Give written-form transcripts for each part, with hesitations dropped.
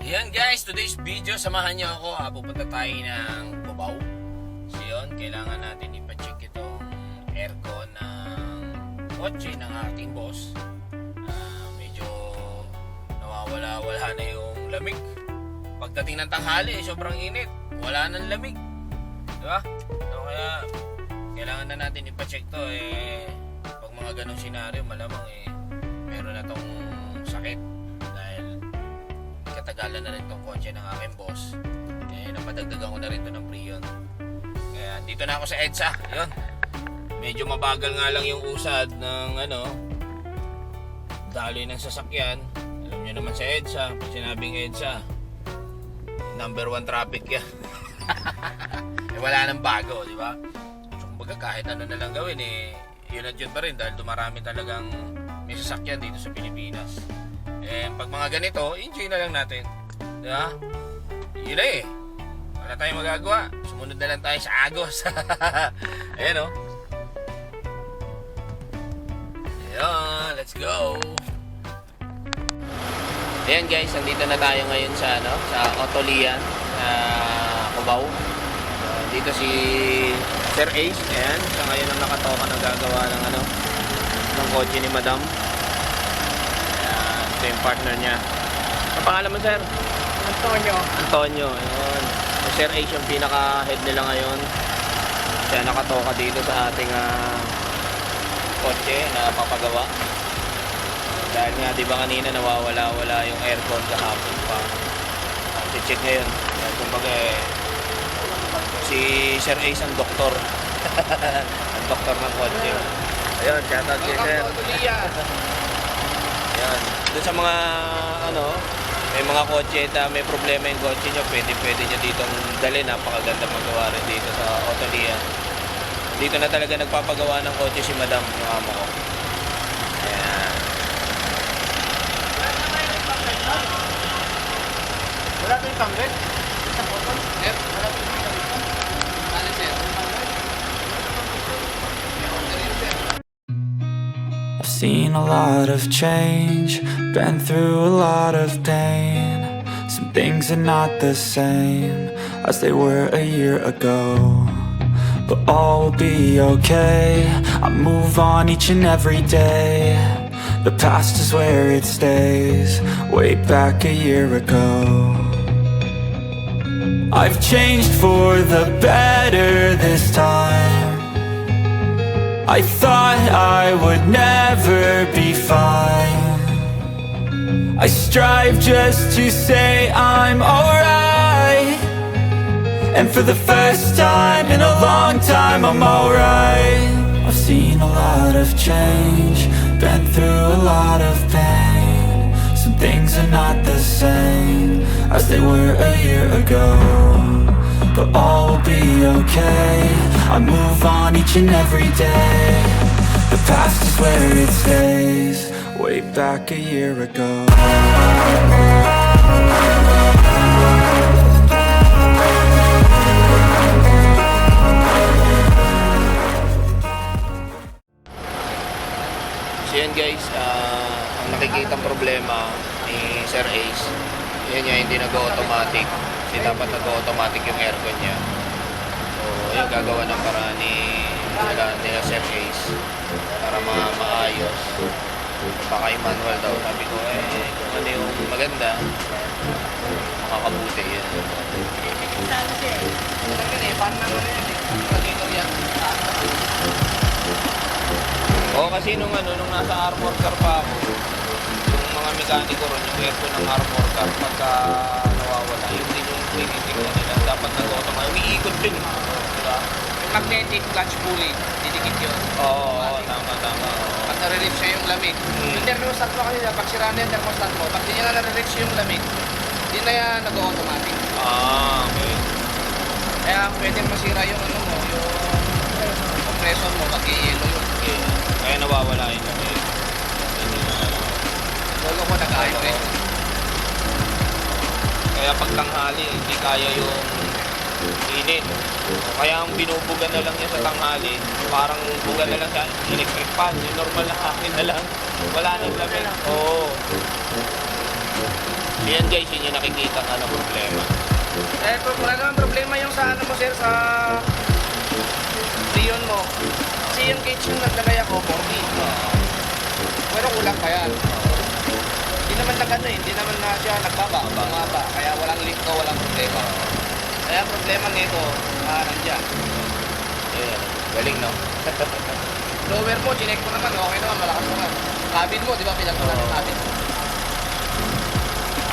Yan guys, today's video, samahan niyo ako. Pupunta tayo ng Cubao. So yun, kailangan natin ipacheck itong aircon ng kotse ng ating boss. Medyo nawawala-wala na yung lamig. Pagdating ng tanghali, sobrang init. Wala nang lamig. Diba? So kaya, kailangan na natin ipacheck to. Pag mga ganong senaryo, malamang meron na tong sakit. Katagalan na rin tong kotse ng aking boss. Napadagdagan ko na rin to ng Prion. Kaya dito na ako sa EDSA. Yun. Medyo mabagal nga lang yung usad ng daloy ng sasakyan. Alam nyo naman sa EDSA, pag sinabing EDSA, number 1 traffic yan. Wala nang bago, di ba? So, kumbaga kahit ano na lang gawin, yun at yun pa rin dahil dumarami talagang may sasakyan dito sa Pilipinas. Pag mga ganito, enjoy na lang natin. Diba? Yun na wala tayong magagawa. Sumunod na lang tayo sa Agos. Ayan o. Ayan, let's go. Ayan guys, nandito na tayo ngayon sa Autolian, Cubao. Dito si Sir Ace. Ayan, siya ngayon ang nakatoka na gagawa ng kotse ni Madam. Ito yung partner niya. Ang pangalan mo, sir? Antonio. Ayun. So, Sir Ace yung pinaka-head nila ngayon. Siya nakatoka dito sa ating kotse na papagawa. Dahil nga, di ba kanina nawawala-wala yung aircon kahapon pa. Check ngayon. Kumbaga si Sir Ace ang doktor. Ang doktor ng kotse. Ayun, shoutout kay Sir. Yan. Doon sa mga may mga kotse na may problema yung kotse nyo, pwede nyo ditong dali. Napakaganda magawa rin dito sa Autolian. Dito na talaga nagpapagawa ng kotse si Madam, yung amo ko. Ayan. Wala ko yung pangret? Sa photo? Sir, wala ko yung pangret? Ano sir? I've seen a lot of change, been through a lot of pain. Some things are not the same as they were a year ago, but all will be okay. I move on each and every day. The past is where it stays, way back a year ago. I've changed for the better this time. I thought I would never be fine. I strive just to say I'm alright, and for the first time in a long time I'm alright. I've seen a lot of change, been through a lot of pain. Some things are not the same as they were a year ago, but all will be okay. I move on each and every day. The past is where it stays, way back a year ago. So yan guys, ang nakikitang problema ni Sir Ace, yan niya hindi nag-automatic. Kasi dapat nag-automatic yung aircon niya. So yung gagawa ng paraan nila Sir Ace para maayos. Baka yung manual daw. Sabi ko kung ano yung maganda, makakabuti yan. Oo, kasi nung nasa armor car pa ako, yung mga mekaniko ron, yung aircon ng armor car, pagka nawawala, yun din yung tinitingnan nila. Dapat nag-automatic. Umiikot din. Diba? Yung magnetic clutch pulley, didikit yun. Oo, tama. Pag nare-reach siya yung lamig. Yung thermostat mo kasi, pag sira na yung thermostat mo, pag di niya na nare-reach yung lamig, di na yan nag-automatic. Okay. Kaya pwede masira yung yung compressor mo pag i-yelo yun. Okay. Kaya nawawala yun kami. Lolo ko nag-ayos. Kaya pag tanghali, hindi kaya yung init. Kaya ang binubuga na lang niya sa tanghali, parang buga na lang sa electric fan. Yung normal na hangin na lang. Wala nang lamig. Oo. Ayan guys, yun yung nakikita ng problema. Wala naman problema yung sa ano mo sir, sa Dion mo. Kasi yung gauge yung naglagay ako, 40. Pero kulang pa yan. Hindi naman hindi naman na siya bumaba. Kaya walang leak to, walang problema. Kaya ang problema nito, nandiyan. Ayan, galing no? Lower mo, chinek ko naman, okay naman, malakas naman. Cabin mo, di ba, pinagpunan ng cabin.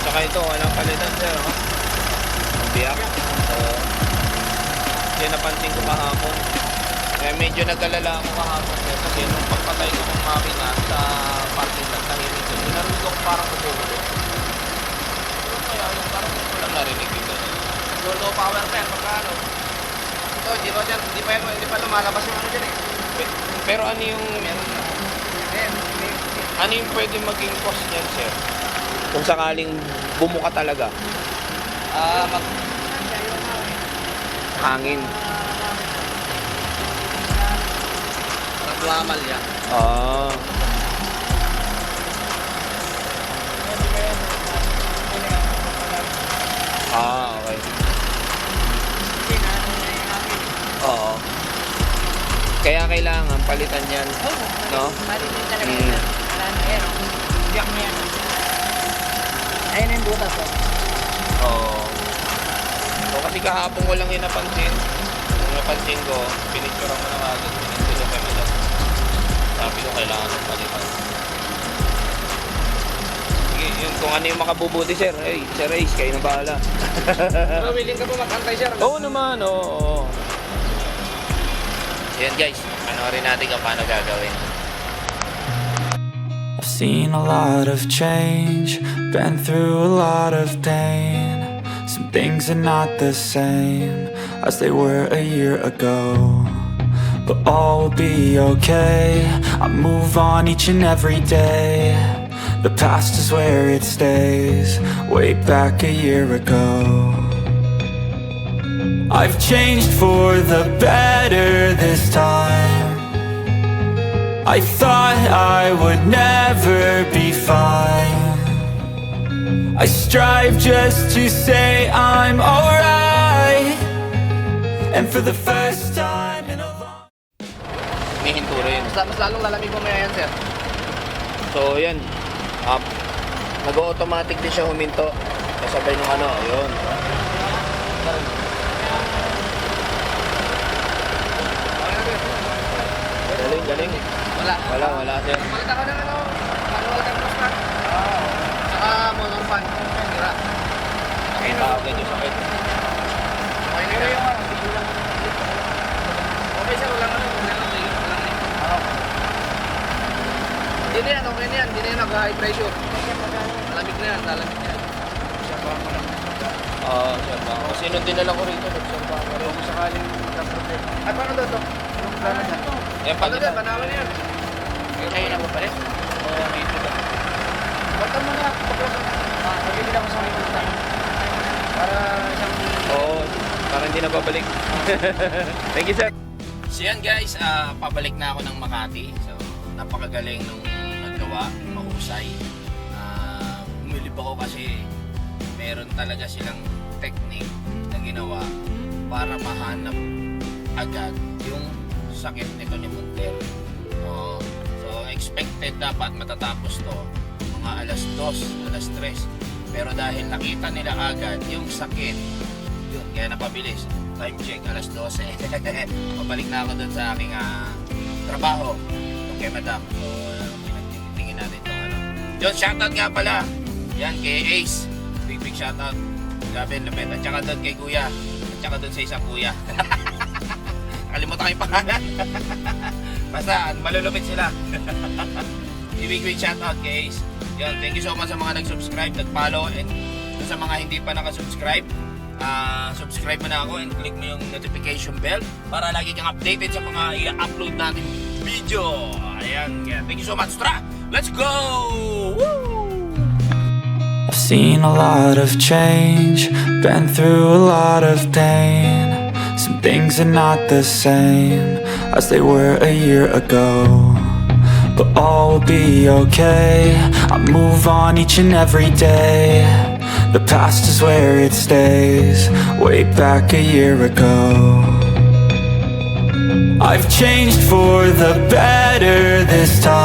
Saka ito, walang palitan sir, oh. Ang biyak. So, yan napansin ko kahapon. Kaya medyo nag-alala ako kahapon sir. Kasi nung pagpatay ko ng makina sa parking lot, tahimik yun. Narinig ko parang matulog. Pero kaya yung parang ko lang narinig ito. Low power pa yan, pagka ano. Ito, hindi pa lumalabas yung ano dyan eh. Pero ano yung Meron na. ano yung pwede maging cause niyan sir? Kung sakaling bumuka talaga. Hangin. Naglamal yan. Ah. Ah, okay. Oo. Kaya kailangan palitan yan. No? Palitin talaga Mm. yan. Wala na yan. Biyak mo yan. Ayun na yung butas. Oo. So, kasi kahapon ko lang yung napansin. Yung napansin ko, pinicture mo na agad. Pinicture ko kami lang. Sabi ko, kailangan ng palitan. Sige, yun, kung ano yung makabubuti, sir. Hey, Sir Ace, kayo na bahala. Pero willing ka po mag-antay sir? Oo naman, oo. Yan guys, panoorin natin kung paano gagawin. I've seen a lot of change, been through a lot of pain. Some things are not the same as they were a year ago, but all will be okay. I move on each and every day. The past is where it stays, way back a year ago. I've changed for the better this time. I thought I would never be fine. I strive just to say I'm alright. And for the first time in a long... Hinihinto rin. Mas lalong lalamig mamaya yan sir. So yan, nag-automatic din siya huminto. Kasabay nung ano, yun. Galing, galing. Wala sir. Maganda ka ng ano, manual thermostat. Saka motor fan. Tira. Nakita ako ganyan sakit. Okay na yung okay sir, walang ano, walang Hindi na yan, okay na yan. Hindi na yan nag-high pressure. Malamig na yan, lalamig na yan. Oo, sir. Kasi nung dinala ko rito, nagsurba ako rin. Kung sakaling nag-problema. Ay, paano daw ito? Anong plano dyan? Yan, Paano dyan? Panawan na yan. Kayo na ba pa rin? Oo, dito ba? Bata mo na. Pagkibila ko sa mga punta. Para siyang... Oo, parang hindi na babalik. Thank you, sir. So yan guys, pabalik na ako ng Makati. So, napakagaling nung naggawa, mahusay. Umilip ako kasi meron talaga silang technique na ginawa para mahanap agad yung sakit nito ni Monter. Oo. So, expected dapat matatapos to mga alas 2, alas 3. Pero dahil nakita nila agad yung sakit, yun, kaya napabilis. Time check, alas 12. Pabalik na ako dun sa aking trabaho. Okay, madam. So, pinagtitingin natin ito. Yun, shoutout nga pala. Yan, kay Ace. Big shoutout. Grabe, lapit. At saka doon kay Kuya. At saka doon sa isang Kuya. Kalimutan ko yung pangalan. Basta, malulupit sila. Big shoutout kay Ace. Yan, thank you so much sa mga nag-subscribe, nag-follow, and sa mga hindi pa nakasubscribe, subscribe mo na ako and click mo yung notification bell para lagi kang updated sa mga i-upload natin video. Ayan, kaya thank you so much. Tara, let's go! Woo! I've seen a lot of change, been through a lot of pain. Some things are not the same as they were a year ago, but all will be okay. I move on each and every day. The past is where it stays, way back a year ago. I've changed for the better this time.